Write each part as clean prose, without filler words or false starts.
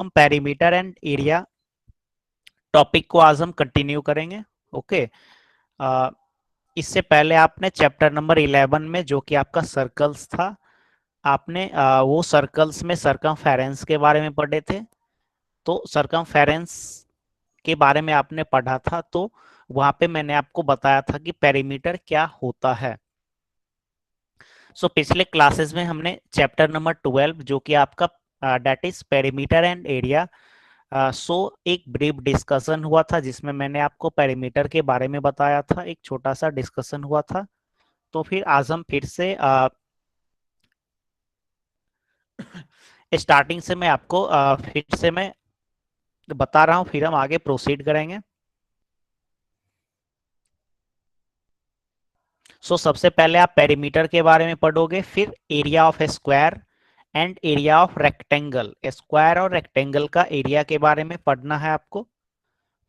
हम perimeter and area topic को आज हम कंटिन्यू करेंगे। ओके, इससे पहले आपने चैप्टर नंबर 11 में जो कि आपका सर्कल्स था, आपने वो सर्कल्स में सरकमफेरेंस के बारे में पढ़े थे। तो सरकमफेरेंस के बारे में आपने पढ़ा था, तो वहां पे मैंने आपको बताया था कि पेरीमीटर क्या होता है। सो पिछले क्लासेस में हमने चैप्टर नंबर 12 जो कि आपका that is perimeter and area, so एक ब्रीफ डिस्कशन हुआ था जिसमें मैंने आपको पेरीमीटर के बारे में बताया था, एक छोटा सा डिस्कशन हुआ था। तो फिर आज हम फिर से स्टार्टिंग से मैं आपको फिर से मैं बता रहा हूँ, फिर हम आगे प्रोसीड करेंगे। सो सबसे पहले आप पेरीमीटर के बारे में पढ़ोगे, फिर area of square and area of rectangle, square और रेक्टेंगल का एरिया के बारे में पढ़ना है आपको।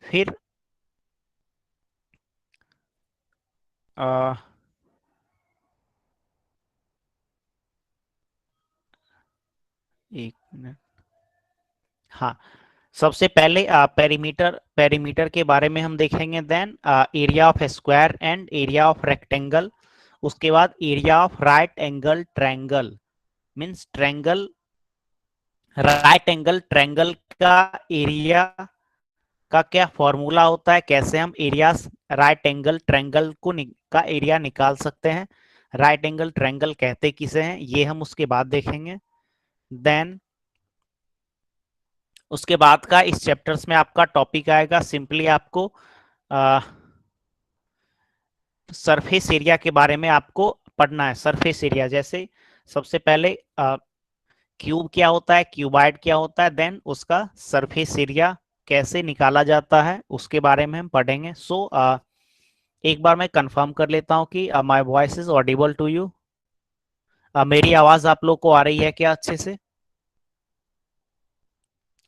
फिर एक मिनट, हाँ, सबसे पहले पेरीमीटर पेरीमीटर के बारे में हम देखेंगे, then area of square and area of rectangle. उसके बाद area of right angle triangle, means triangle, right angle triangle का एरिया का क्या फॉर्मूला होता है, कैसे हम एरिया राइट एंगल ट्रायंगल को का एरिया निकाल सकते हैं, राइट एंगल ट्रायंगल कहते किसे हैं, ये हम उसके बाद देखेंगे। देन उसके बाद का इस चैप्टर्स में आपका टॉपिक आएगा, सिंपली आपको सरफेस एरिया के बारे में आपको पढ़ना है। सरफेस एरिया जैसे सबसे पहले क्यूब क्या होता है, क्यूबाइड क्या होता है, देन उसका सरफेस एरिया कैसे निकाला जाता है उसके बारे में हम पढ़ेंगे। सो एक बार मैं कंफर्म कर लेता हूँ कि my voice is audible to you. मेरी आवाज आप लोग को आ रही है क्या अच्छे से?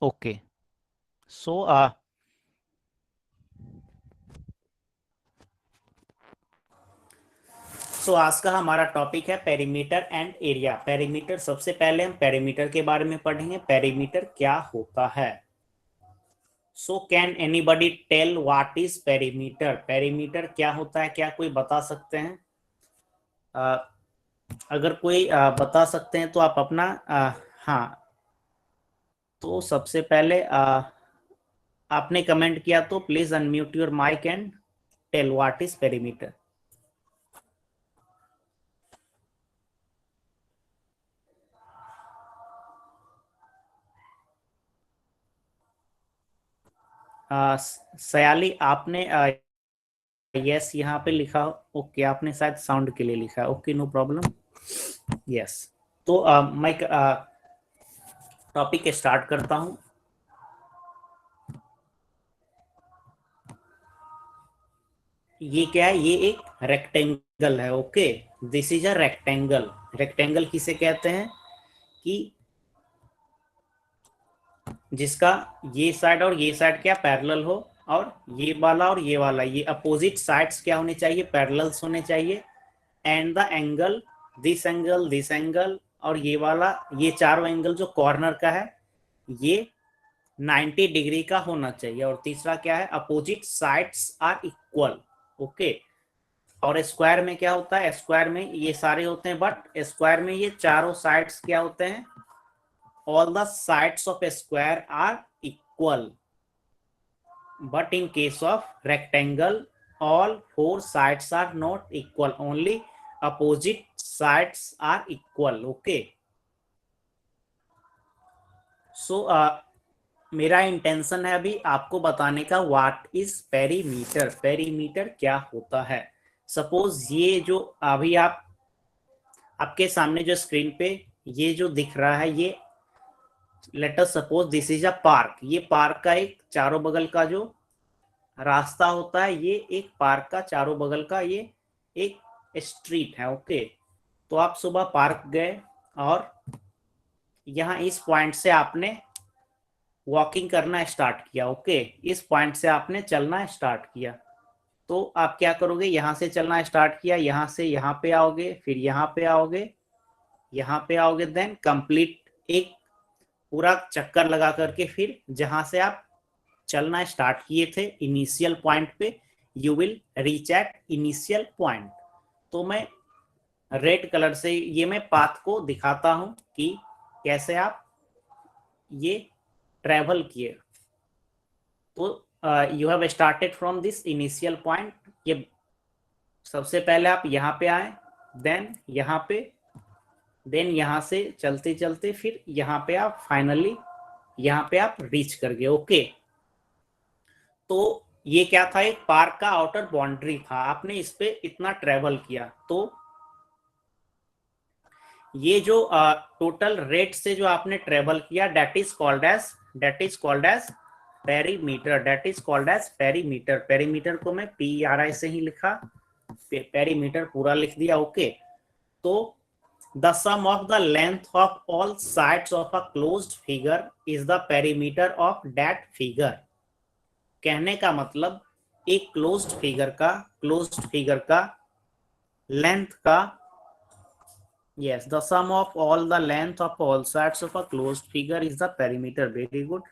ओके, सो आज का हमारा टॉपिक है पेरीमीटर एंड एरिया। पेरीमीटर, सबसे पहले हम पेरीमीटर के बारे में पढ़ेंगे, पेरीमीटर क्या होता है। So can anybody tell what is perimeter? Perimeter क्या होता है, क्या कोई बता सकते हैं? अगर कोई बता सकते हैं तो आप अपना हाँ, तो सबसे पहले आपने कमेंट किया तो please unmute your mic and tell what is perimeter. Sayali आपने यस यहाँ पे लिखा, ओके, आपने शायद साउंड के लिए लिखा, ओके, नो प्रॉब्लम, यस। तो मैं टॉपिक स्टार्ट करता हूँ। ये क्या है, ये एक रेक्टेंगल है। Okay, this is a rectangle. Rectangle किसे कहते हैं कि जिसका ये साइड और ये साइड क्या पैरेलल हो, और ये वाला ये अपोजिट साइड्स क्या होने चाहिए, पैरेलल्स होने चाहिए। And the angle, this angle और ये वाला, ये चारों एंगल जो कॉर्नर का है ये 90 डिग्री का होना चाहिए। और तीसरा क्या है, opposite sides are equal. Okay, और स्क्वायर में क्या होता है, स्क्वायर में ये सारे होते हैं, बट स्क्वायर में ये चारों साइड्स क्या होते हैं, all the sides of a square are equal, but in case of rectangle all four sides are not equal, only opposite sides are equal. Okay, so मेरा इंटेंशन है अभी आपको बताने का व्हाट इज पेरीमीटर, पेरीमीटर क्या होता है। Suppose ये जो अभी आपके सामने जो स्क्रीन पे ये जो दिख रहा है, ये let us suppose this is a park. ये पार्क का एक चारों बगल का जो रास्ता होता है, ये एक पार्क का चारों बगल का ये एक स्ट्रीट है। ओके, तो आप सुबह पार्क गए और यहाँ इस पॉइंट से आपने वॉकिंग करना स्टार्ट किया। ओके, इस पॉइंट से आपने चलना स्टार्ट किया, तो आप क्या करोगे, यहाँ से चलना स्टार्ट किया, यहाँ से यहाँ पे आओगे, फिर यहाँ पे आओगे, यहाँ पे आओगे, देन कंप्लीट एक पूरा चक्कर लगा करके फिर जहां से आप चलना स्टार्ट किए थे इनिशियल पॉइंट पे, you will reach at initial point. तो मैं रेड कलर से ये मैं पाथ को दिखाता हूं कि कैसे आप ये ट्रेवल किए। तो you have started from this initial point, ये सबसे पहले आप यहाँ पे आए, देन यहाँ पे, देन यहाँ से चलते चलते फिर यहाँ पे आप फाइनली यहाँ पे आप रीच कर गए। ओके, तो ये क्या था, एक पार्क का आउटर बाउंड्री था, आपने इस पे इतना ट्रेवल किया। तो ये जो टोटल रेट से जो आपने ट्रेवल किया, that is called as perimeter, that is called as perimeter. Perimeter को मैं PRI से ही लिखा, पेरीमीटर पूरा लिख दिया। ओके, तो the sum of the length of all sides of a closed figure is the perimeter of that figure. कहने का मतलब एक क्लोज्ड फिगर का लेंथ का, yes, the sum of all the length of all sides of a closed figure is the perimeter. Very good.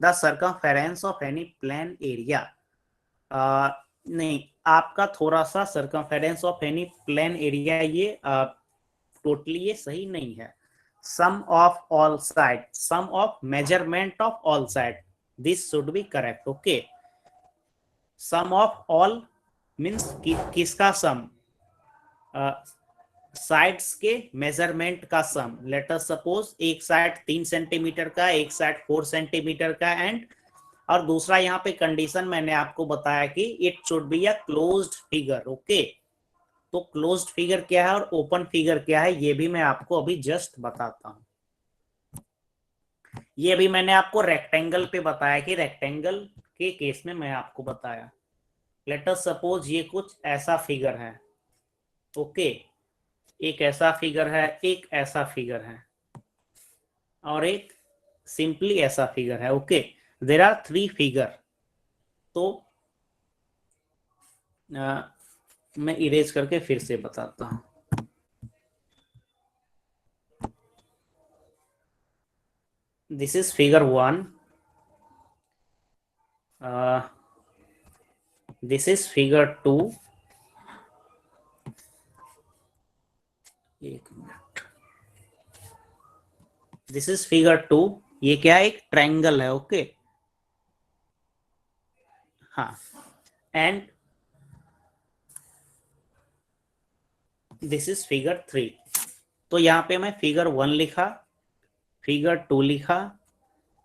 The circumference of any plane area, नहीं, आपका थोड़ा सा circumference of any plane area ये totally ये सही नहीं है। sum of all side, sum of measurement of all side, this should be correct. Okay, sum of all means किसका sum, साइड्स के मेजरमेंट का सम। लेट अस सपोज एक side 3 centimetre का, एक साइड 4 सेंटीमीटर का, एंड और दूसरा यहाँ पे कंडीशन मैंने आपको बताया कि it should be a closed figure. Okay, तो क्लोज्ड फिगर क्या है और ओपन फिगर क्या है, ये भी मैं आपको अभी जस्ट बताता हूं। ये अभी मैंने आपको रेक्टेंगल पे बताया कि रेक्टेंगल के केस में मैं आपको बताया। लेट अस सपोज ये कुछ ऐसा फिगर है। ओके, एक ऐसा फिगर है, एक ऐसा फिगर है, और एक सिंपली ऐसा फिगर है। Okay, there are 3 figure. तो मैं इरेज करके फिर से बताता हूं। This is figure 1, this is figure 2, एक मिनट, दिस इज फिगर 2। ये क्या है, एक ट्रायंगल है। ओके, हाँ, एंड दिस इज फिगर 3। तो यहाँ पे मैं फिगर 1 लिखा, फिगर 2 लिखा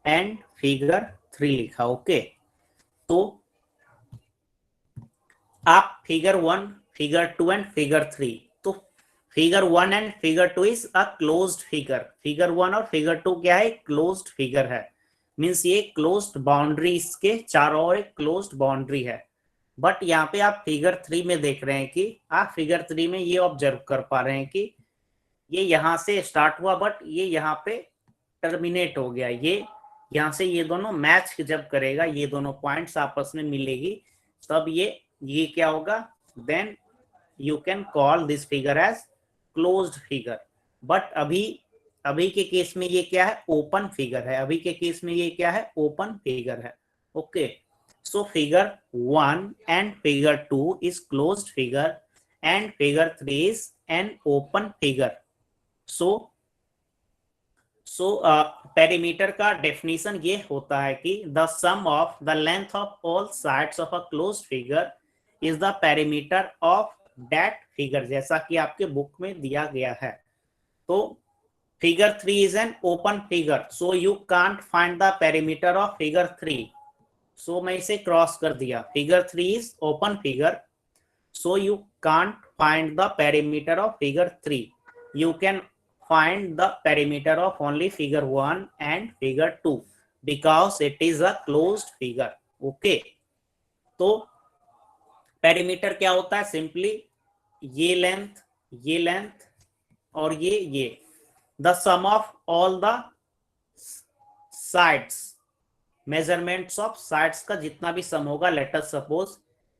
एंड फिगर 3 लिखा। ओके, तो आप फिगर 1, फिगर 2 एंड फिगर 3, तो figure 1 and figure 2 is a closed figure. Figure 1 और फिगर 2 क्या है, क्लोज्ड फिगर है, मींस ये क्लोज्ड बाउंड्री, इसके चारों ओर एक क्लोज्ड बाउंड्री है। बट यहाँ पे आप फिगर 3 में देख रहे हैं कि आप फिगर 3 में ये ऑब्जर्व कर पा रहे हैं कि ये यहाँ से स्टार्ट हुआ बट ये यहाँ पे टर्मिनेट हो गया। ये यहाँ से ये दोनों मैच जब करेगा, ये दोनों पॉइंट्स आपस में मिलेगी, तब ये क्या होगा, then you can call this figure as closed figure. But अभी के केस में ये क्या है, ओपन फिगर है। अभी के केस में ये क्या है, ओपन फिगर है। Okay, so figure 1 and figure 2 is closed figure and figure 3 is an open figure. So perimeter का डेफिनेशन ये होता है कि the sum of the length of all sides of a closed figure is the perimeter of that figure, जैसा कि आपके book में दिया गया है। तो figure 3 is an open figure, so you can't find the perimeter of figure 3। सो मैं इसे क्रॉस कर दिया, figure 3 is open figure, so you can't find the perimeter of figure 3. You can find the perimeter of only figure 1 and figure 2 because it is a closed figure. Okay, तो perimeter क्या होता है, simply ये length और ये the sum of all the sides, measurements of sides का जितना भी सम होगा। लेट अस सपोज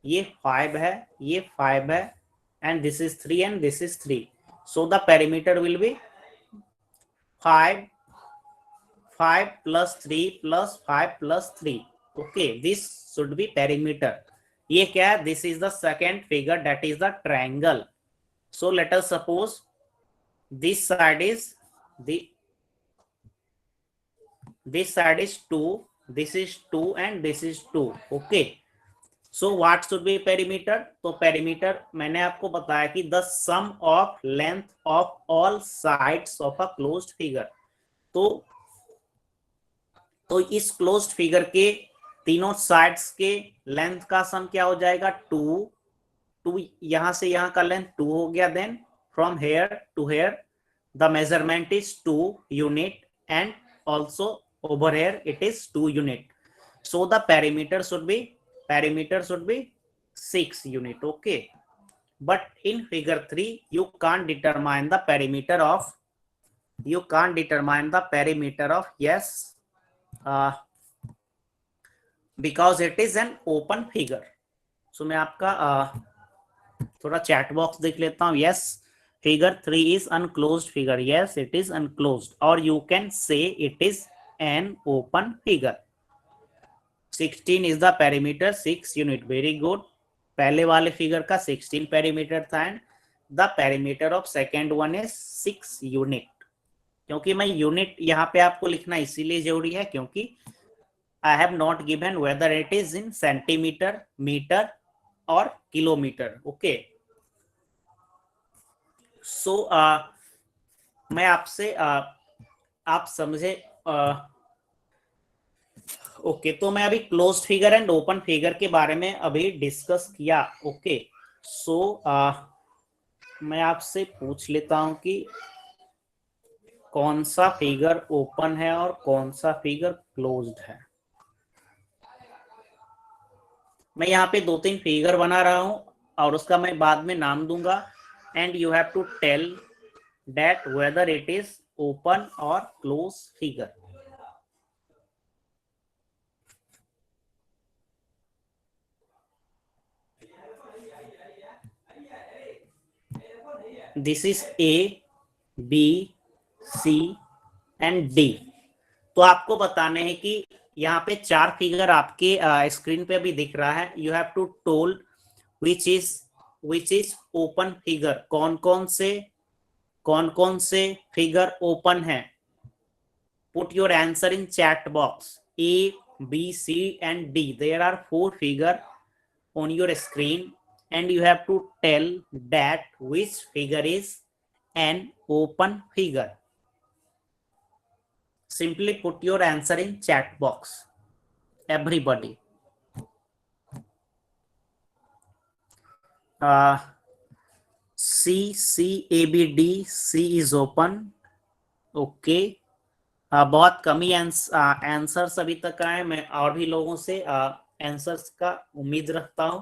ये 5 है, ये 5 है, and this is 3 and this is 3, so the perimeter will be 5 5 plus 3 plus 5 plus 3. Okay, this should be perimeter. ये क्या है? This is the second figure, that is the triangle. So let us suppose this side is this side is 2, this is 2 and this is 2. Okay, so what should be perimeter? तो perimeter मैंने आपको बताया कि the sum of length of all sides of a closed figure. तो इस closed figure के तीनों sides के लेंथ का सम क्या हो जाएगा? 2 यहां से यहां का लेंथ 2 हो गया. Then from here to here the measurement is 2 unit and also over here it is 2 unit. So the perimeter should be 6 unit. Okay, but in figure 3 you can't determine the perimeter of yes, because it is an open figure. So मैं आपका थोड़ा chat box देख लेता हूँ. yes, figure 3 is unclosed figure. yes, it is unclosed, or you can say it is an open figure. 16 is the perimeter, 6 unit. very good. पहले वाले figure का 16 perimeter था and the perimeter of second one is 6 unit. क्योंकि मैं unit यहाँ पे आपको लिखना इसीलिए जरूरी है क्योंकि I have not given whether it is in centimeter, meter or kilometer. Okay. So मैं आपसे आप समझे. ओके, तो मैं अभी closed figure and open figure के बारे में अभी डिस्कस किया. ओके, सो मैं आपसे पूछ लेता हूं कि कौन सा फिगर ओपन है और कौन सा फिगर क्लोज्ड है. मैं यहाँ पे 2-3 फिगर बना रहा हूं और उसका मैं बाद में नाम दूंगा and you have to tell that whether it is open और close figure. This is A, B, C and D. तो आपको बताने हैं कि यहाँ पे 4 फिगर आपके स्क्रीन पे भी दिख रहा है. You have to tell which is open figure. कौन कौन से फिगर ओपन है. Put your answer in chat box. A, B, C and D. There are 4 figure on your screen and you have to tell that which figure is an open figure. Simply put your answer in chat box, everybody. C, A, B, D. C is open. Okay. बहुत कम ही answers अभी तक आए. मैं और भी लोगों से answers का उम्मीद रखता हूं.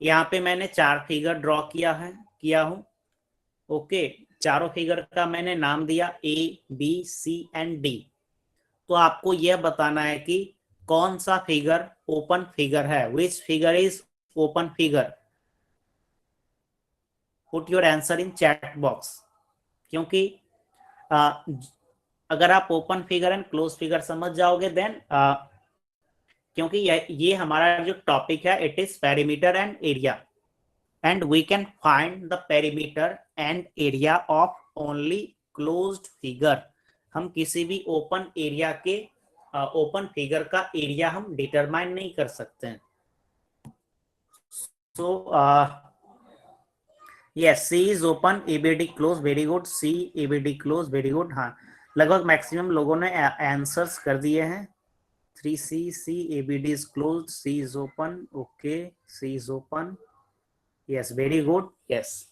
यहाँ पे मैंने 4 फिगर ड्रॉ किया हूं. ओके, चारों फिगर का मैंने नाम दिया ए, बी, सी एंड डी. तो आपको यह बताना है कि कौन सा फिगर ओपन फिगर है. Which figure is open figure. Put your answer in chat box. क्योंकि अगर आप open figure and close figure समझ जाओगे देन क्योंकि ये हमारा जो टॉपिक है it is perimeter and area and we can find the perimeter and area of only closed figure. हम किसी भी ओपन एरिया के ओपन फिगर का एरिया हम डिटरमाइन नहीं कर सकते हैं. So yes, C is open, ABD close. Very good. C, ABD close. Very good. हाँ, लगभग मैक्सिमम लोगों ने आंसर्स कर दिए हैं. 3C, C, ABD is closed. C is open. Okay, C is open. Yes, very good. Yes.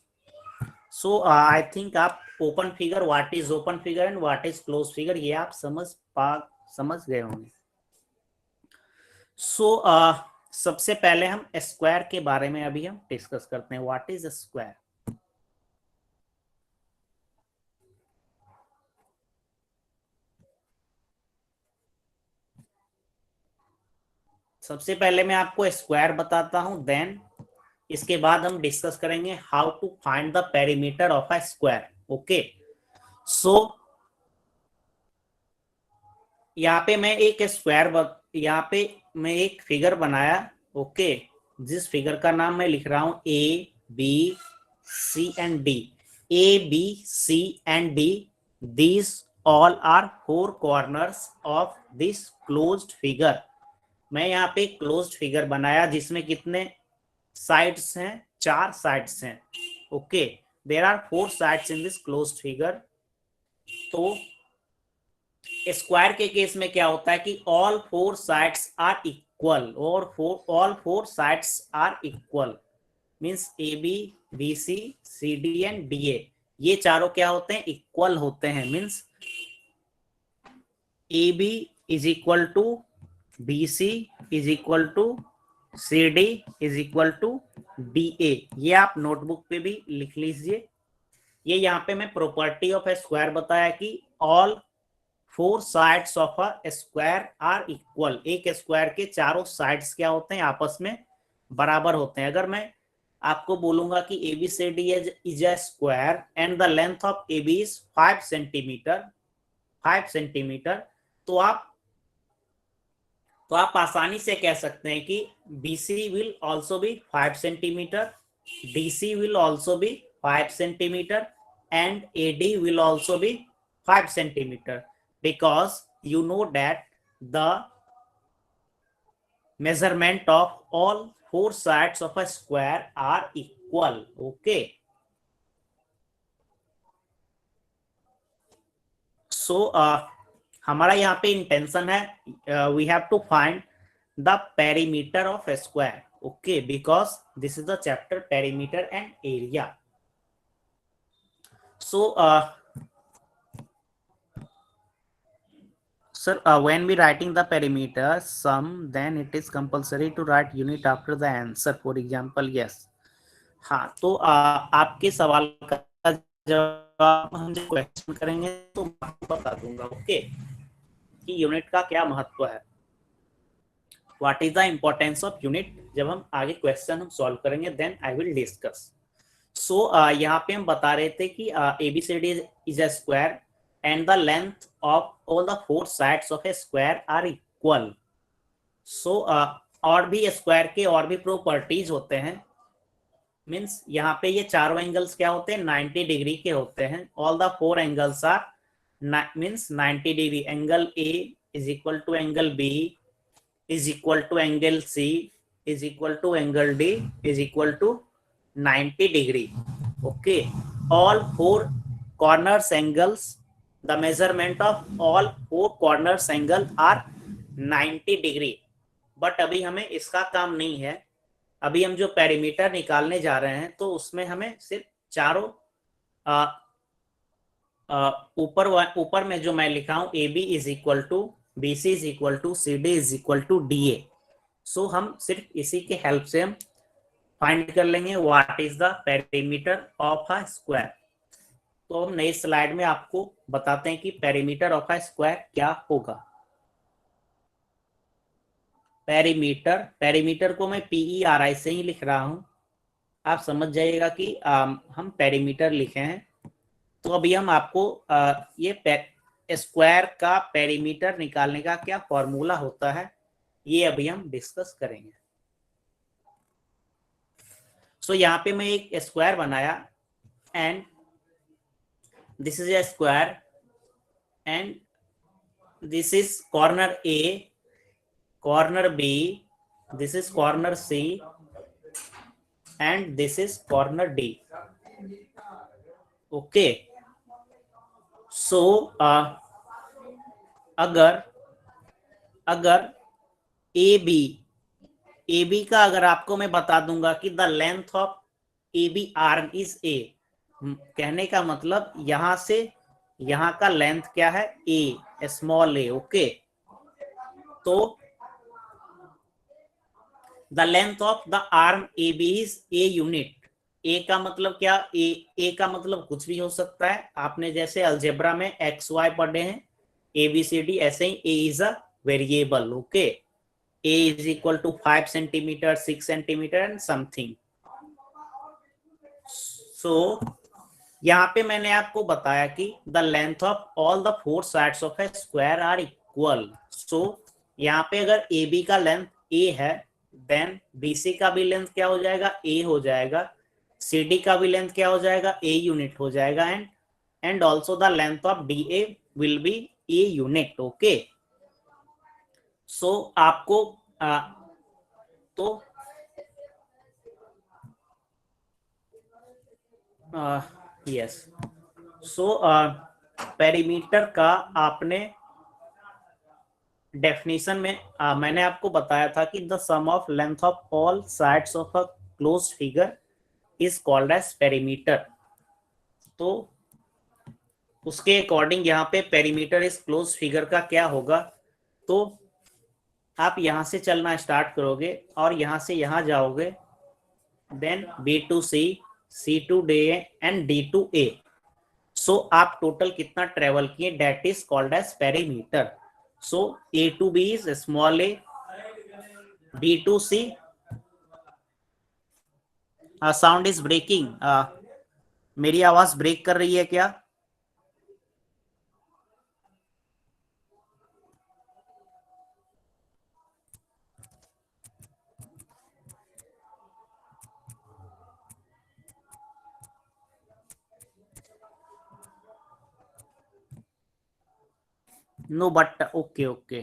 So I think आप open figure, what is open figure and what is closed figure, ये आप समझ गए होंगे. So सबसे पहले हम square के बारे में अभी हम डिस्कस करते हैं. What is a square? सबसे पहले मैं आपको स्क्वायर बताता हूं, देन इसके बाद हम डिस्कस करेंगे how to find the perimeter of a square. Okay, so यहाँ पे मैं एक यहाँ पे मैं एक फिगर बनाया, ओके, जिस फिगर का नाम मैं लिख रहा हूं A B C and D. A B C and D, these all are four corners of this closed figure. मैं यहाँ पे क्लोज्ड फिगर बनाया जिसमें कितने साइड्स हैं, 4 साइड्स हैं, okay. There are 4 sides in this closed figure. तो square के केस में क्या होता है कि ऑल 4 साइड्स आर इक्वल, और all 4 sides are equal means A B B C C D and D A, ये चारों क्या होते हैं, इक्वल होते हैं। Means A B is equal to B C is equal to C D is equal to D A. ये आप notebook पे भी लिख लीजिए। ये यहाँ पे मैं प्रॉपर्टी ऑफ ए स्क्वायर बताया कि all 4 sides of a square are equal. एक स्क्वायर के चारों साइड्स क्या होते हैं, आपस में बराबर होते हैं। अगर मैं आपको बोलूंगा कि A B C D is a square and the length of A B is 5 centimetre, तो आप आसानी से कह सकते हैं कि BC will also be 5 centimetre, DC will also be 5 centimetre and AD will also be 5 centimetre, because you know that the measurement of all 4 sides of a square are equal, okay. So हमारा यहाँ पे intention है, we have to find the perimeter of square, okay, because this is the chapter perimeter and area. So sir, when we writing the perimeter sum, then it is compulsory to write unit after the answer, for example yes। हाँ, तो आपके सवाल का जवाब हम जब question करेंगे तो मैं आपको बता दूंगा, ओके, कि यूनिट का क्या महत्व है, what is the importance of unit. जब हम आगे क्वेश्चन हम सॉल्व करेंगे देन आई विल डिस्कस। सो यहाँ पे हम बता रहे थे कि ABCD is a square and the length of all the 4 sides of a square are equal। so और भी स्क्वायर के और भी प्रॉपर्टीज होते हैं। मीन्स यहाँ पे ये चारों एंगल्स क्या होते हैं, 90 डिग्री के होते हैं। All the 4 angles are means 90 degree. Angle A is equal to angle B is equal to angle C is equal to angle D is equal to 90 degree, okay. All 4 corners angles, the measurement of all 4 corners angle are 90 degree. But अभी हमें इसका काम नहीं है, अभी हम जो perimeter निकालने जा रहे हैं तो उसमें हमें सिर्फ चारों ऊपर में जो मैं लिखा हूं AB is equal to BC is equal to CD is equal to DA। So हम सिर्फ इसी के हेल्प से हम फाइंड कर लेंगे what is the perimeter of a square. तो हम नई स्लाइड में आपको बताते हैं कि पेरीमीटर ऑफ अ स्क्वायर क्या होगा। पेरीमीटर को मैं PERI से ही लिख रहा हूं, आप समझ जाइएगा कि हम पेरीमीटर लिखे हैं। तो अभी हम आपको ये स्क्वायर का पेरीमीटर निकालने का क्या फॉर्मूला होता है ये अभी हम डिस्कस करेंगे। सो यहाँ पे मैं एक स्क्वायर बनाया and this is a square and this is corner A, corner B, this is corner C and this is corner D, okay। so अगर AB का अगर आपको मैं बता दूंगा कि the length of AB arm is A, कहने का मतलब यहां से यहां का लेंथ क्या है, A, स्मॉल a, ओके। तो the length of the arm AB is A unit. A का मतलब क्या, A का मतलब कुछ भी हो सकता है। आपने जैसे अलजेब्रा में XY पढ़े हैं ABCD, ऐसे ही A is a variable, okay. A is equal to 5 centimetre 6 centimetre and something. So यहाँ पे मैंने आपको बताया कि the length of all the 4 sides of a square are equal. Equal. So यहाँ पे अगर ए बी का लेंथ ए है देन बी सी का भी लेंथ क्या हो जाएगा, ए हो जाएगा, सी डी का भी लेंथ क्या हो जाएगा, ए यूनिट हो जाएगा, and also the length of D A will be a unit. Okay, so आपको तो यस, सो पेरीमीटर का आपने डेफिनेशन में मैंने आपको बताया था कि the sum of length of all sides of a closed figure is called as perimeter. तो उसके अकॉर्डिंग यहाँ पे पेरीमीटर इस क्लोज्ड फिगर का क्या होगा, तो आप यहां से चलना स्टार्ट करोगे और यहां से यहां जाओगे, then B to C, C to D and D to A. So आप टोटल कितना ट्रेवल किए, that is called as perimeter. So A to B is small a, B to C, sound is breaking, मेरी आवाज break कर रही है क्या? No but okay okay,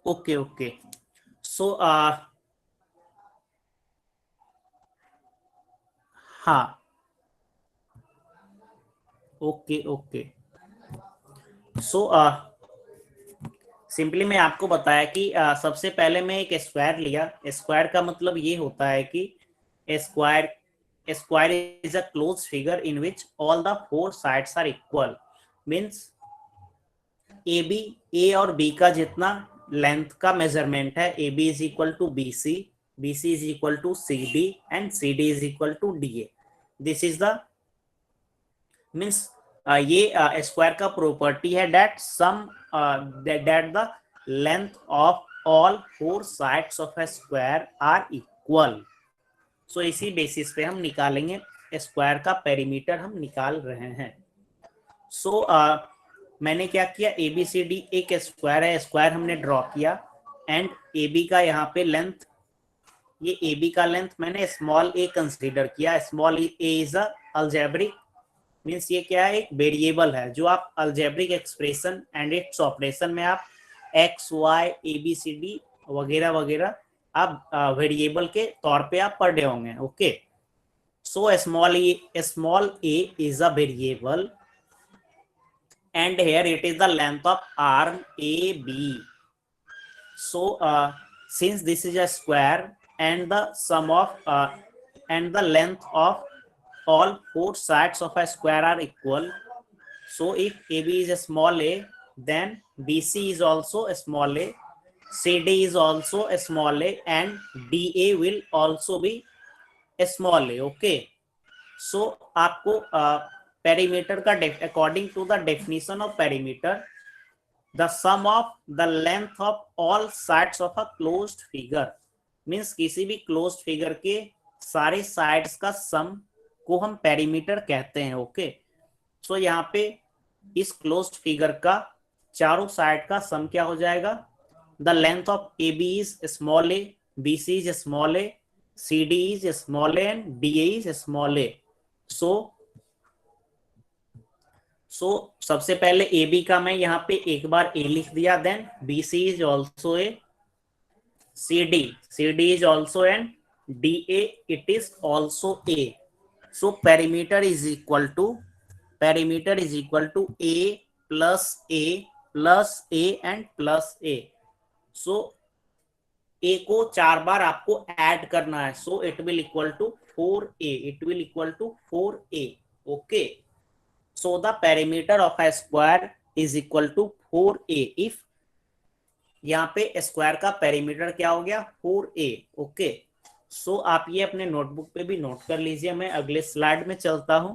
okay okay, so हाँ, ओके ओके, सो सिंपली मैं आपको बताया कि सबसे पहले मैं एक स्क्वायर लिया। स्क्वायर का मतलब ये होता है कि square square is a close figure in which all the four sides are equal. Means A B, A और बी का जितना लेंथ का मेजरमेंट है, A B is equal to B C, B C is equal to C D and C D is equal to D A. This is the means ये square का property है that sum that the length of all four sides of a square are equal. So इसी basis पे हम निकालेंगे square का perimeter, हम निकाल रहे हैं। सो मैंने क्या किया, ए बी सी डी एक स्क्वायर है, स्क्वायर हमने ड्रॉ किया एंड ए बी का यहाँ पे लेंथ, ये ए बी का लेंथ मैंने स्मॉल ए कंसीडर किया। Small a is a algebraic, means ये क्या है, एक वेरिएबल है जो आप algebraic expression and its operation में आप X Y A B C D वगैरह वगैरह आप वेरिएबल के तौर पे आप पढ़े होंगे। Okay, so small a is a variable and here it is the length of arm AB. So since this is a square and the sum of and the length of all four sides of a square are equal, so if AB is a small a, then BC is also a small a, CD is also a small a, and DA will also be a small a. Okay, so आपको perimeter का according to the definition of perimeter, the sum of the length of all sides of a closed figure, means किसी भी closed figure के सारे sides का सम को हम perimeter कहते हैं। ओके, सो यहाँ पे इस क्लोज्ड फिगर का चारों साइड का सम क्या हो जाएगा, the length of A B is small a, B C is small a, C D is small a and D A is small a. So सबसे पहले ए बी का मैं यहाँ पे एक बार ए लिख दिया, then B C is also a, C D is also an, D A it is also a. So perimeter is equal to a plus a and plus a. So a को 4 बार आपको add करना है, so it will equal to 4a, it will equal to 4a। Okay, so the perimeter of a square is equal to 4a if यहाँ पे square का perimeter क्या हो गया, 4a। ओके, सो आप ये अपने नोटबुक पे भी नोट कर लीजिए। मैं अगले स्लाइड में चलता हूं।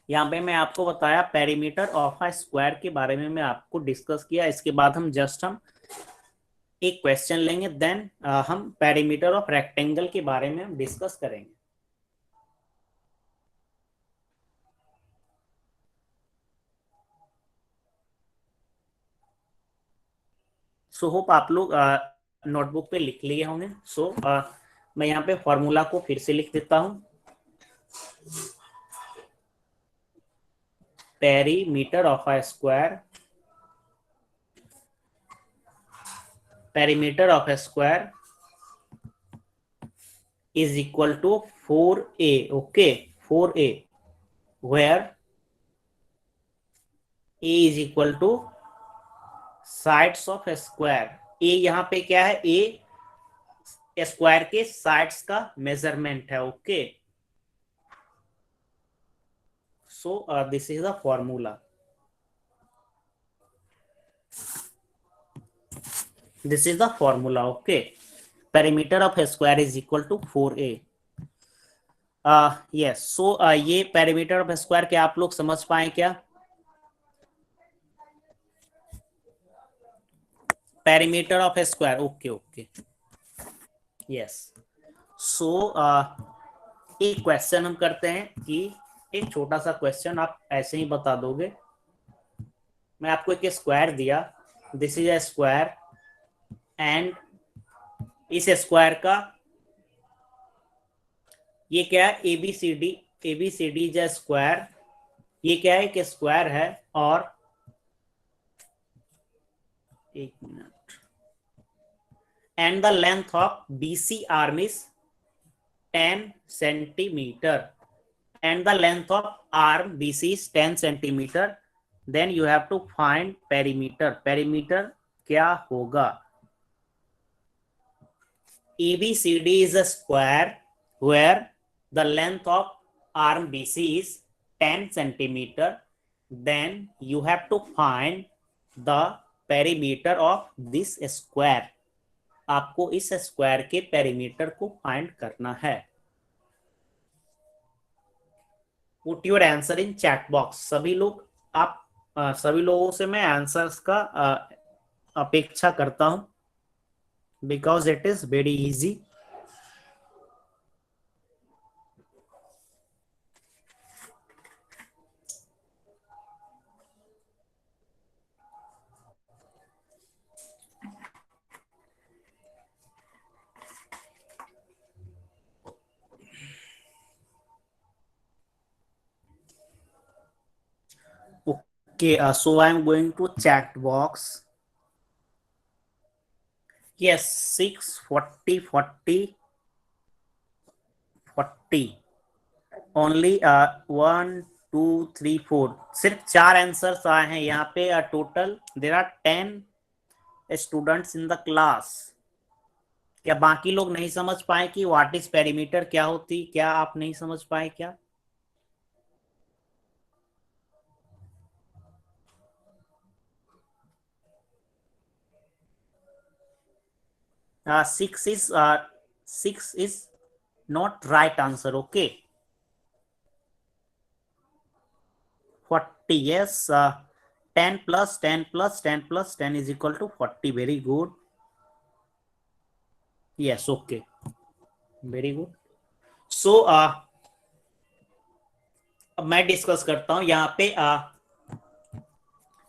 यहाँ पे मैं आपको बताया पेरीमीटर ऑफ अ स्क्वायर के बारे में मैं आपको डिस्कस किया। इसके बाद हम एक क्वेश्चन लेंगे, देन हम पेरीमीटर ऑफ रेक्टेंगल के बारे में हम डिस्कस करेंगे। सो होप आप लोग नोटबुक पे लिख लिए होंगे। सो मैं यहाँ पे फॉर्मूला को फिर से लिख देता हूँ। Perimeter of a square, perimeter of a square is equal to 4a, okay, 4a, where a is equal to sides of a square। a यहाँ पे क्या है, a स्क्वायर के साइड्स का मेजरमेंट है, okay. So this is the formula, this is the formula, okay. Perimeter of a square is equal to 4a। Yes, so ये perimeter of square क्या आप लोग समझ पाए क्या? Perimeter of square, okay okay, yes. So एक question हम करते हैं कि एक छोटा सा क्वेश्चन आप ऐसे ही बता दोगे। मैं आपको एक स्क्वायर दिया, this is a square, and इस स्क्वायर का ये क्या है, A B C D, A B C D is a square, ये क्या है, एक स्क्वायर है, और एक minute, and the length of B C arm is 10 centimetre, and the length of arm BC is 10 centimeter, then you have to find perimeter। perimeter क्या होगा? ABCD is a square where the length of arm BC is 10 centimeter, then you have to find the perimeter of this square। आपको इस square के perimeter को find करना है। Put your answer in chat box. सभी लोग, आप सभी लोगों से मैं आंसर्स का अपेक्षा करता हूं, because it is very easy. Okay, so I'm going to chat box. Yes, 6, 40, 40, 40, only 1 2 3 4, सिर्फ 4 आंसर्स आए हैं यहाँ पे। Total there are 10 students in the class. क्या बाकी लोग नहीं समझ पाए कि व्हाट इज पेरीमीटर क्या होती? क्या आप नहीं समझ पाए क्या? 6 is not right answer, okay। 40, yes, 10 plus 10 plus 10 plus 10 is equal to 40, very good, yes, okay, very good। So अब मैं डिस्कस करता हूं यहाँ पे।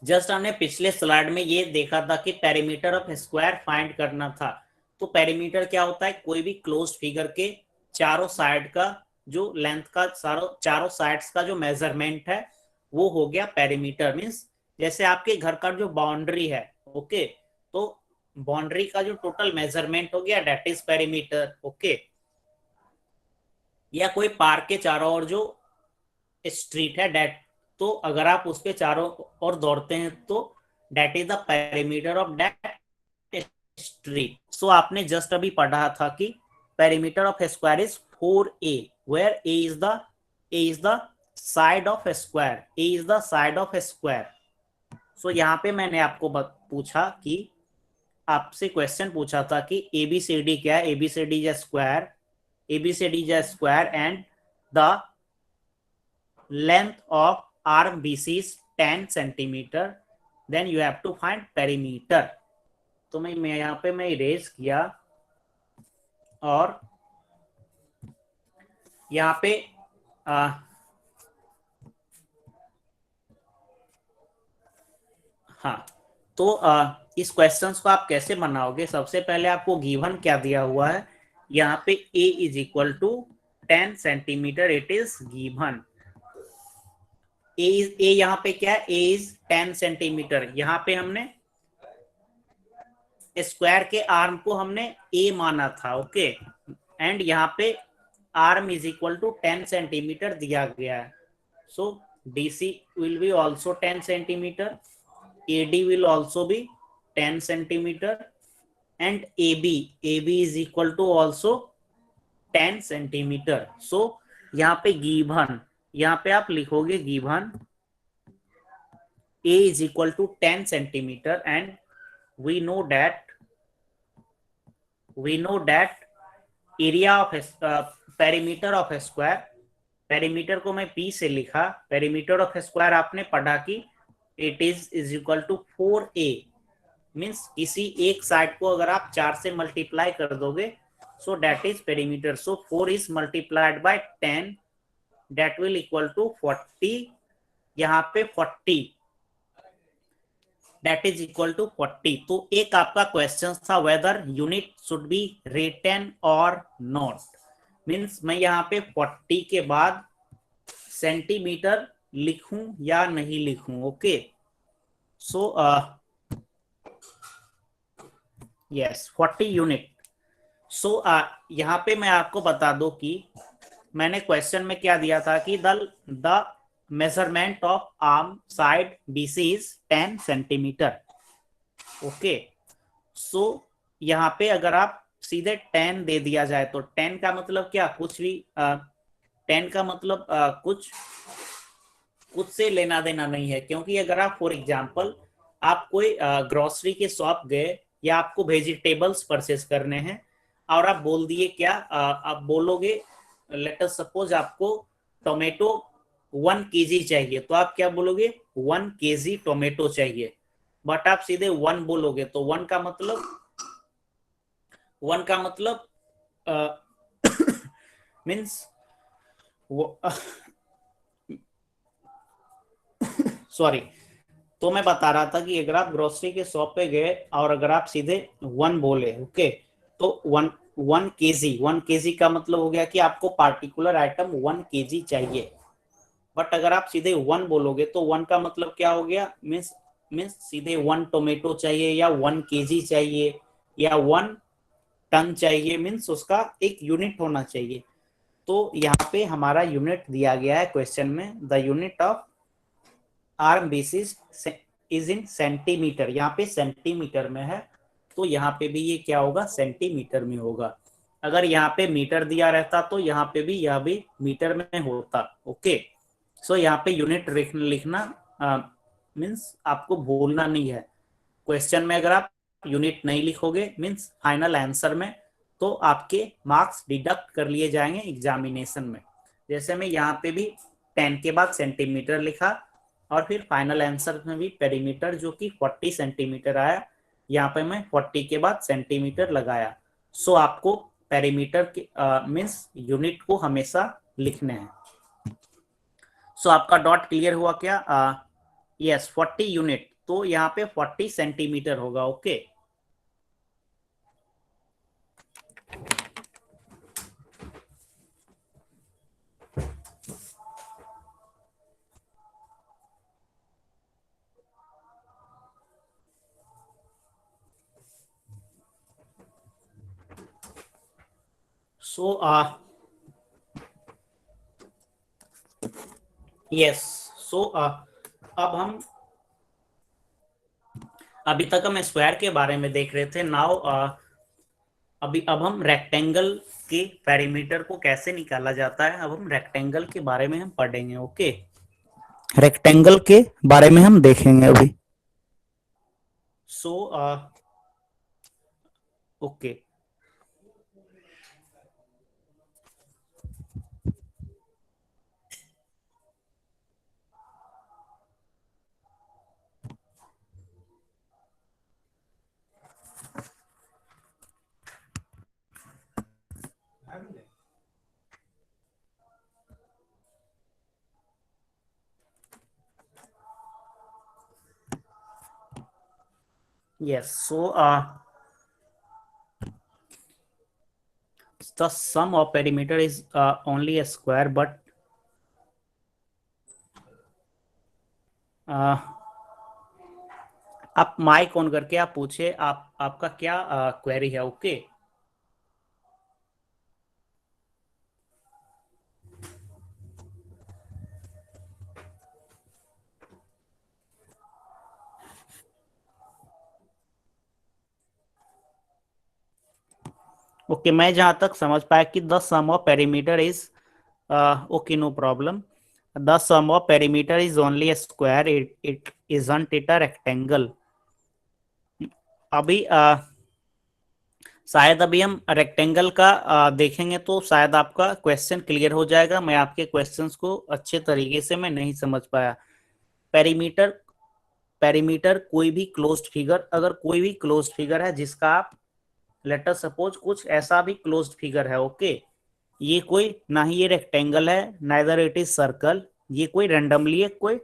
जस्ट हमने पिछले स्लाइड में ये देखा था कि पेरीमीटर ऑफ स्क्वायर फाइंड करना था। तो पेरीमीटर क्या होता है? कोई भी क्लोज्ड फिगर के चारों साइड का जो लेंथ का चारों साइड्स का जो मेजरमेंट है वो हो गया पेरीमीटर। मींस जैसे आपके घर का जो बाउंड्री है, ओके, तो बाउंड्री का जो टोटल मेजरमेंट हो गया दैट इज पेरीमीटर, ओके। या कोई पार्क के चारों ओर जो स्ट्रीट है डेट, तो अगर आप उस पे चारों ओर दौड़ते हैं तो that is the perimeter of that street. So आपने जस्ट अभी पढ़ा था कि perimeter of square is 4a, where a is the side of square, a is the side of square. So यहाँ पे मैंने आपको पूछा कि आपसे क्वेश्चन पूछा था कि एबीसीडी क्या है? A B C D is square, A B C D is square and the length of arm BC is 10 centimeter, then you have to find perimeter। तो मैं यहाँ पे मैं इरेज किया और यहाँ पे हाँ, तो इस क्वेश्चंस को आप कैसे बनाओगे, सबसे पहले आपको गिवन क्या दिया हुआ है, यहाँ पे a is equal to 10 centimetre, it is given. A यहाँ पे क्या है, a इज 10 सेंटीमीटर, यहाँ पे हमने स्क्वायर के आर्म को हमने a माना था, ओके। एंड यहाँ पे arm is equal to 10 centimetre दिया गया है, सो DC will be also 10 centimeter, AD will also be 10 centimeter, and AB is equal to also 10 centimeter. So यहाँ पे गिवन, यहाँ पे आप लिखोगे given A is equal to 10 centimeter, and we know that area of perimeter of a square, perimeter को मैं P से लिखा, पेरीमीटर ऑफ स्क्वायर आपने पढ़ा कि it is equal to 4A, means किसी एक साइड को अगर आप 4 से मल्टीप्लाई कर दोगे, सो दैट इज पेरीमीटर। सो 4 is multiplied by 10, that will equal to 40, यहाँ पे 40, दैट इज इक्वल टू 40। तो एक आपका क्वेश्चन था whether unit should be written और नॉट, मीन्स मैं यहाँ पे 40 के बाद सेंटीमीटर लिखूं या नहीं लिखूं, okay. So yes 40 unit. So यहाँ पे मैं आपको बता दूं कि मैंने क्वेश्चन में क्या दिया था कि the measurement of arm side BC is 10 centimetre, okay. So यहाँ पे अगर आप सीधे 10 दे दिया जाए तो 10 का मतलब क्या, कुछ भी 10 का मतलब कुछ से लेना देना नहीं है, क्योंकि अगर आप फॉर एग्जांपल आप कोई ग्रोसरी के शॉप गए या आपको वेजिटेबल्स परचेस करने हैं और आप बोल दिए क्या, आप बोलोगे लेट अस सपोज आपको टोमेटो 1 kg चाहिए, तो आप क्या बोलोगे 1 kg टोमेटो चाहिए, बट आप सीधे 1 बोलोगे तो 1 का मतलब मीन्स सॉरी। तो मैं बता रहा था कि अगर आप ग्रोसरी के शॉप पे गए और अगर आप सीधे 1 बोले, ओके, तो 1 kg का मतलब हो गया कि आपको पार्टिकुलर आइटम 1 kg चाहिए। बट अगर आप सीधे 1 बोलोगे तो 1 का मतलब क्या हो गया, मीन्स सीधे 1 टोमेटो चाहिए या 1 kg चाहिए या 1 टन चाहिए, मीन्स उसका एक यूनिट होना चाहिए। तो यहाँ पे हमारा यूनिट दिया गया है क्वेश्चन में, the unit of arm basis is in centimetre, यहाँ पे सेंटीमीटर में है, तो यहाँ पे भी ये क्या होगा, सेंटीमीटर में होगा। अगर यहाँ पे मीटर दिया रहता तो यहाँ पे भी यह भी मीटर में होता, ओके। सो यहाँ पे यूनिट लिखना मीन्स आपको भूलना नहीं है। क्वेश्चन में अगर आप यूनिट नहीं लिखोगे मीन्स फाइनल आंसर में, तो आपके मार्क्स डिडक्ट कर लिए जाएंगे एग्जामिनेशन में। जैसे मैं यहाँ पे भी 10 के बाद सेंटीमीटर लिखा और फिर फाइनल आंसर में भी पेरीमीटर जो कि 40 सेंटीमीटर आया, यहाँ पे मैं 40 के बाद सेंटीमीटर लगाया। सो आपको पेरीमीटर के मीन्स यूनिट को हमेशा लिखने हैं। सो आपका डॉट क्लियर हुआ क्या? यस 40 यूनिट, तो यहाँ पे 40 सेंटीमीटर होगा, ओके। सो यस, सो अब हम अभी तक हम स्क्वायर के बारे में देख रहे थे, नाउ अब हम रेक्टेंगल के पेरीमीटर को कैसे निकाला जाता है, अब हम रेक्टेंगल के बारे में हम पढ़ेंगे, ओके। रेक्टेंगल के बारे में हम देखेंगे अभी। So okay, Yes. So the sum of perimeter is only a square, but आप माइक ऑन करके आप पूछे आप आपका क्या क्वेरी है. ओके. ओके, मैं जहां तक समझ पाया कि the sum of perimeter is okay, no problem. The sum of perimeter is only a square, it isn't it a rectangle. अभी शायद अभी हम रेक्टेंगल का देखेंगे तो शायद आपका क्वेश्चन क्लियर हो जाएगा. मैं आपके क्वेश्चंस को अच्छे तरीके से मैं नहीं समझ पाया. पेरीमीटर पेरीमीटर कोई भी क्लोज्ड फिगर, अगर कोई भी क्लोज्ड फिगर है जिसका आप लेटर सपोज कुछ ऐसा भी क्लोज्ड फिगर है. ओके. ये कोई ना ही ये रेक्टेंगल है, नाइदर इट इज सर्कल. ये कोई रेंडमली एक कोई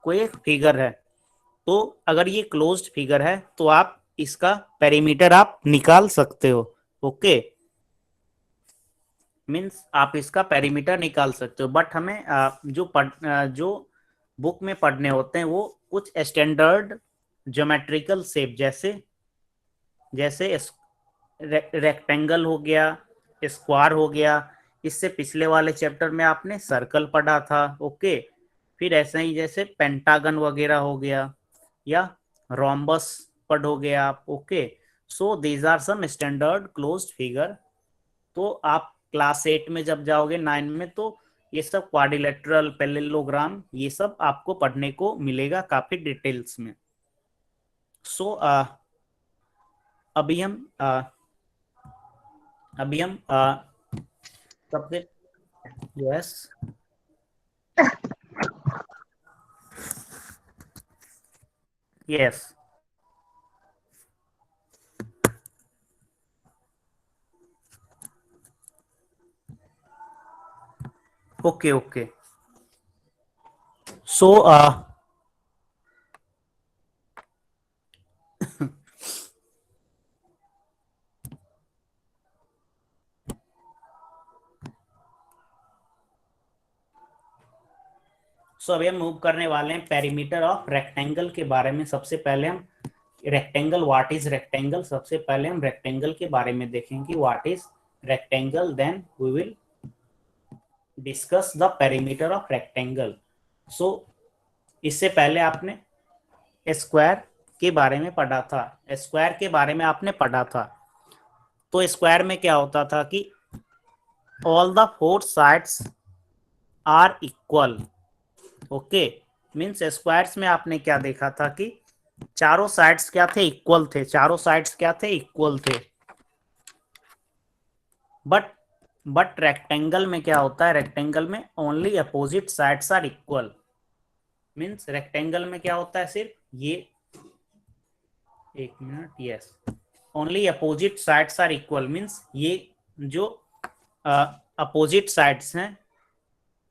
कोई एक फिगर है. तो अगर ये क्लोज्ड फिगर है तो आप इसका पेरीमीटर आप निकाल सकते हो. ओके. मीन्स आप इसका पेरीमीटर निकाल सकते हो. बट हमें जो बुक में पढ़ने होते हैं वो कुछ स्टैंडर्ड ज्योमेट्रिकल शेप, जैसे जैसे रेक्टेंगल हो गया, स्क्वायर हो गया. इससे पिछले वाले चैप्टर में आपने सर्कल पढ़ा था. ओके. फिर ऐसे ही जैसे पेंटागन वगैरह हो गया या रोम्बस पढ़ोगे आप. Okay. So these are some standard closed figure. तो आप क्लास 8 में जब जाओगे, 9 में, तो ये सब क्वाड्रिलेटरल, पैरेललोग्राम, ये सब आपको पढ़ने को मिलेगा काफी डिटेल्स में. सो अभी हम सबसे यस. यस. ओके. ओके. सो अभी हम मूव करने वाले हैं पेरीमीटर ऑफ रेक्टेंगल के बारे में. सबसे पहले हम रेक्टेंगल, व्हाट इज रेक्टेंगल, सबसे पहले हम रेक्टेंगल के बारे में देखेंगे what is rectangle. Then we will discuss the perimeter of rectangle. So इससे पहले आपने स्क्वायर के बारे में पढ़ा था. स्क्वायर के बारे में आपने पढ़ा था. तो स्क्वायर में क्या होता था कि all the four sides are equal. Okay. Means squares में आपने क्या देखा था कि चारों साइड्स क्या थे, इक्वल थे. चारों साइड्स क्या थे, इक्वल थे. बट रेक्टेंगल में क्या होता है, रेक्टेंगल में only opposite sides are equal. Means rectangle में क्या होता है, सिर्फ ये, एक मिनट, yes, only opposite sides are equal. Means ये जो अपोजिट साइड्स हैं,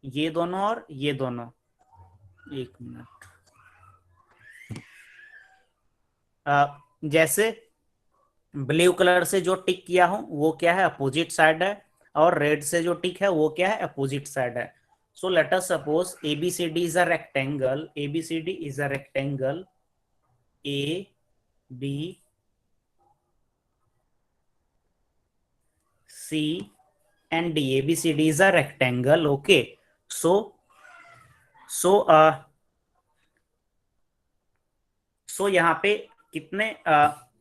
ये दोनों और ये दोनों, एक मिनट, जैसे ब्लू कलर से जो टिक किया हूं वो क्या है, अपोजिट साइड है. और रेड से जो टिक है वो क्या है, अपोजिट साइड है. So let us suppose ABCD is a rectangle. ABCD is a rectangle. A B C and D. ABCD is a rectangle. Okay. So यहाँ पे कितने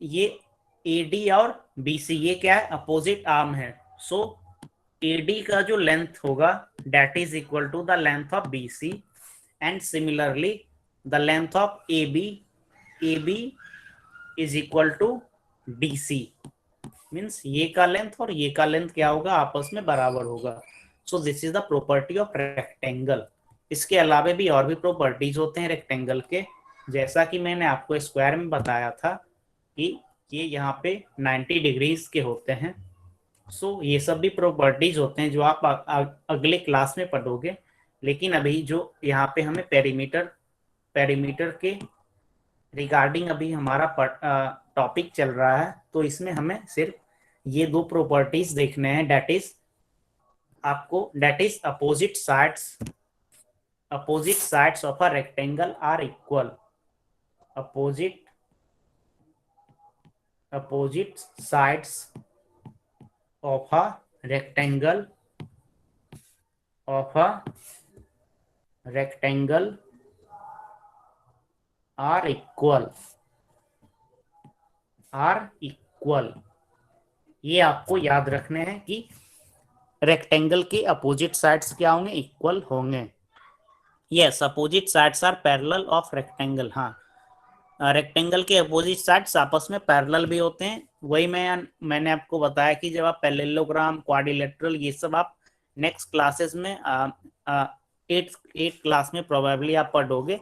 ये AD और BC ये क्या है, अपोजिट आर्म है. सो AD का जो लेंथ होगा that is equal to the length of BC, and similarly the length of AB is equal to DC. Means ये का लेंथ और ये का लेंथ क्या होगा, आपस में बराबर होगा. सो this is the property of rectangle. इसके अलावा भी और भी प्रॉपर्टीज होते हैं रेक्टेंगल के, जैसा कि मैंने आपको स्क्वायर में बताया था कि ये यहाँ पे 90 डिग्रीज के होते हैं. सो ये सब भी प्रॉपर्टीज होते हैं जो आप अगले क्लास में पढ़ोगे. लेकिन अभी जो यहाँ पे हमें पेरीमीटर के रिगार्डिंग अभी हमारा टॉपिक चल रहा है, तो इसमें हमें सिर्फ ये दो प्रॉपर्टीज देखने हैं, that is opposite sides of a rectangle are equal. Opposite sides of a rectangle are equal. ये आपको याद रखने हैं कि रेक्टेंगल के अपोजिट साइड्स क्या होंगे, इक्वल होंगे। Yes, opposite sides are parallel of rectangle. हाँ, रेक्टेंगल के अपोजिट साइड्स आपस में पैरेलल भी होते हैं। वही मैंने आपको बताया कि जब आप पैरेललोग्राम, क्वाड्रिलेटरल, ये सब आप नेक्स्ट क्लासेस में एट क्लास में प्रोबेबली आप पढ़ोगे,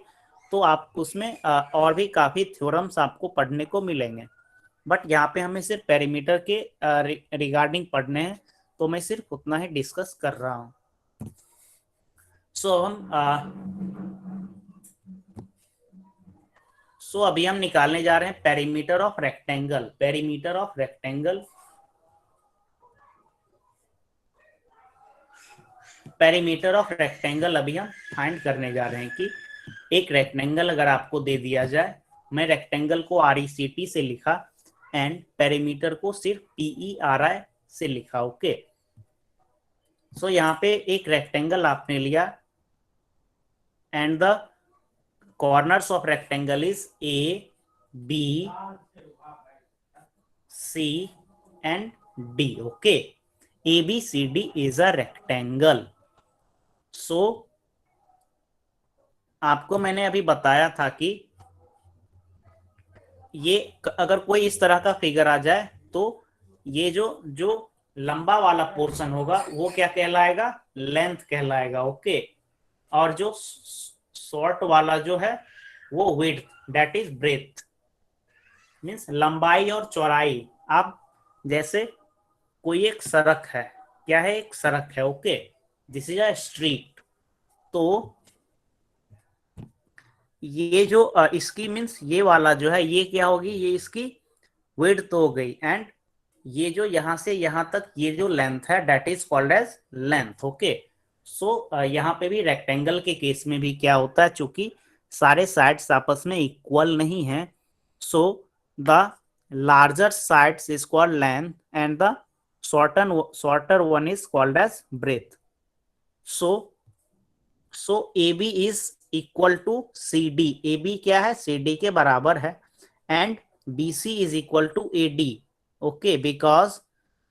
तो आप उसमें और भी काफी थ्योरम्स आपको पढ़ने को मिलेंगे। बट यहाँ पे हमें सिर्फ पेरीमीटर के रिगार्डिंग पढ़ने हैं, तो मैं सिर्फ उतना ही डिस्कस कर रहा हूँ। सो अभी हम निकालने जा रहे हैं perimeter of rectangle. Perimeter of rectangle अभी हम फाइंड करने जा रहे हैं कि एक रेक्टेंगल अगर आपको दे दिया जाए, मैं रेक्टेंगल को RECT से लिखा एंड पेरीमीटर को सिर्फ PERI से लिखा। ओके, सो यहाँ पे एक रेक्टेंगल आपने लिया and the corners of rectangle is A, B, C and D. Okay, ABCD is a rectangle. So आपको मैंने अभी बताया था कि ये अगर कोई इस तरह का फिगर आ जाए, तो ये जो लंबा वाला पोर्शन होगा वो क्या कहलाएगा, लेंथ कहलाएगा। ओके, और जो शॉर्ट वाला जो है वो width, that is breadth, means लंबाई और चौड़ाई। आप जैसे कोई एक सड़क है, क्या है, एक सड़क है। Okay, this is a street. तो ये जो इसकी मीन्स ये वाला जो है, ये क्या होगी, ये इसकी विड्थ हो गई, एंड ये जो यहां से यहां तक ये जो लेंथ है, that is called as length. Okay, so यहाँ पे भी रेक्टेंगल के केस में भी क्या होता है, चूंकि सारे साइड्स आपस में इक्वल नहीं है, so the larger sides is called length and the shorter one is called as breadth. So AB is equal to CD. AB क्या है, CD के बराबर है, and BC is equal to AD. Okay, because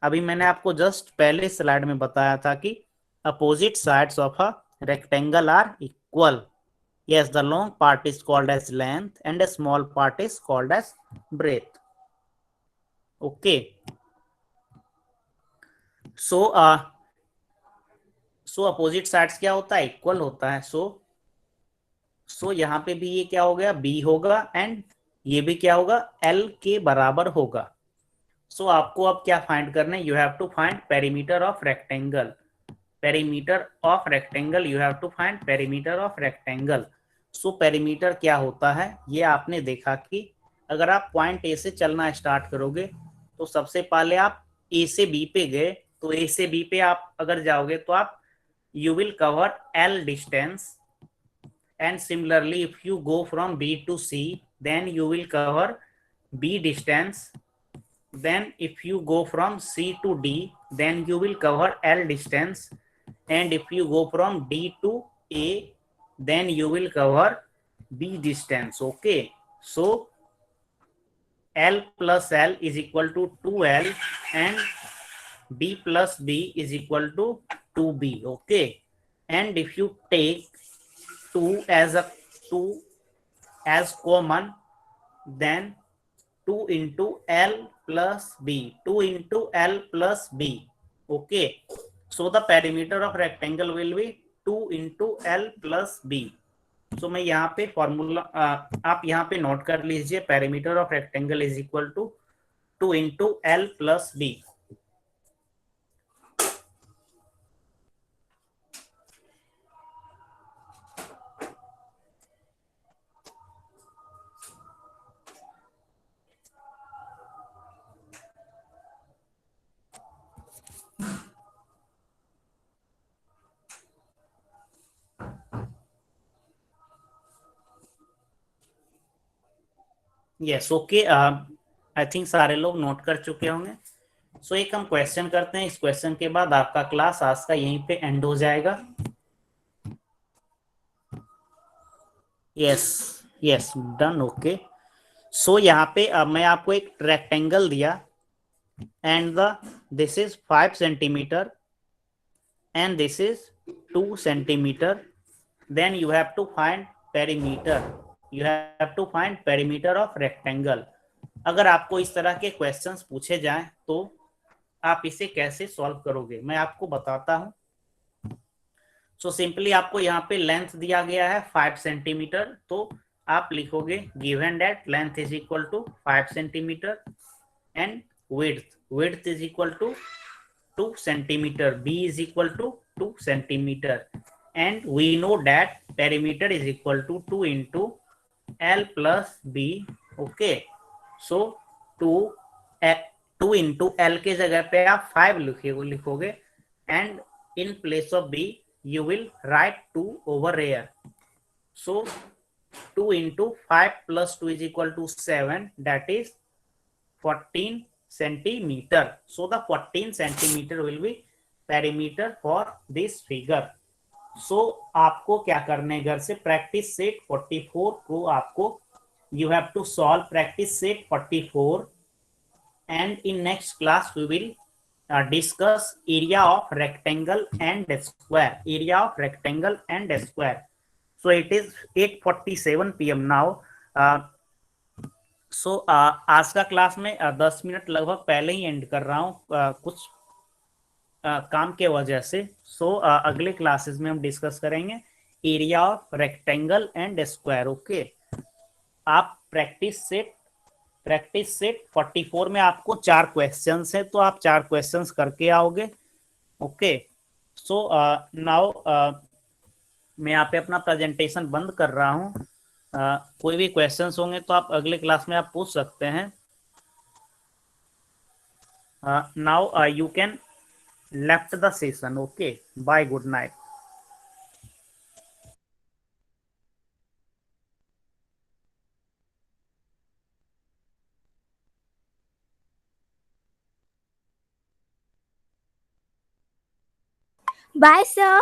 अभी मैंने आपको just पहले slide में बताया था कि opposite sides of a rectangle are equal. Yes, the long part is called as length and a small part is called as breadth. Okay. So opposite sides क्या होता है, इक्वल होता है। सो यहाँ पे भी ये क्या हो गया, B होगा, एंड ये भी क्या होगा, L के बराबर होगा। सो आपको अब क्या फाइंड करना है, you have to find perimeter of rectangle. You have to find perimeter of rectangle. So perimeter क्या होता है, ये आपने देखा कि अगर आप पॉइंट A से चलना स्टार्ट करोगे, तो सबसे पहले आप A से B पे गए, तो A से B पे आप अगर जाओगे तो आप you will cover L distance, and similarly if you go from B to C, then you will cover B distance. Then if you go from C to D, then you will cover L distance, and if you go from D to A, then you will cover B distance. Okay, so L plus L is equal to 2L and B plus B is equal to 2B. Okay, and if you take 2 as common, then 2 into L plus B. 2 into L plus B. Okay, so the perimeter of rectangle will be 2 into L plus B. So मैं यहाँ पे formula आप यहाँ पे note कर लीजिए, perimeter of rectangle is equal to 2 into L plus B. Yes okay, I think सारे लोग नोट कर चुके होंगे। सो एक हम क्वेश्चन करते हैं, इस क्वेश्चन के बाद आपका क्लास आज का यहीं पे एंड हो जाएगा। Yes yes done okay. So यहाँ पे अब मैं आपको एक रेक्टेंगल दिया and the this is 5 centimetre and this is 2 centimeter, then you have to find perimeter, you have to find perimeter of rectangle। अगर आपको इस तरह के क्वेश्चंस पूछे जाएं तो आप इसे कैसे सॉल्व करोगे मैं आपको बताता हूं। सो सिंपली आपको यहाँ पे लेंथ दिया गया है 5 सेंटीमीटर, तो आप लिखोगे given that length is equal to 5 centimetre and width is equal to 2 centimeter, b is equal to 2 centimeter, and we know that perimeter is equal to 2 into l plus b। okay, so 2 2 into l के जगह पे आप 5 लिखोगे and in place of b you will write 2 over here। so 2 into 5 plus 2 is equal to 7, that is 14 centimeter। so the 14 centimeter will be perimeter for this figure। so आपको क्या करने घर से प्रैक्टिस सेट 44 को आपको you have to solve practice set 44, and in next class we will discuss area of rectangle and square, area of rectangle and square। so it is 8:47 p.m. now। सो आज का class में 10 minute लगभग पहले ही and कर रहा हूँ, कुछ काम के वजह से। सो अगले क्लासेस में हम डिस्कस करेंगे area of rectangle and square. Okay, आप प्रैक्टिस सेट 44 में आपको 4 क्वेश्चंस हैं, तो आप 4 क्वेश्चंस करके आओगे। ओके, सो नाउ मैं यहाँ पे अपना प्रेजेंटेशन बंद कर रहा हूँ। कोई भी क्वेश्चंस होंगे तो आप अगले क्लास में आप पूछ सकते हैं। Now you can left the session. Okay, bye, good night. Bye, sir.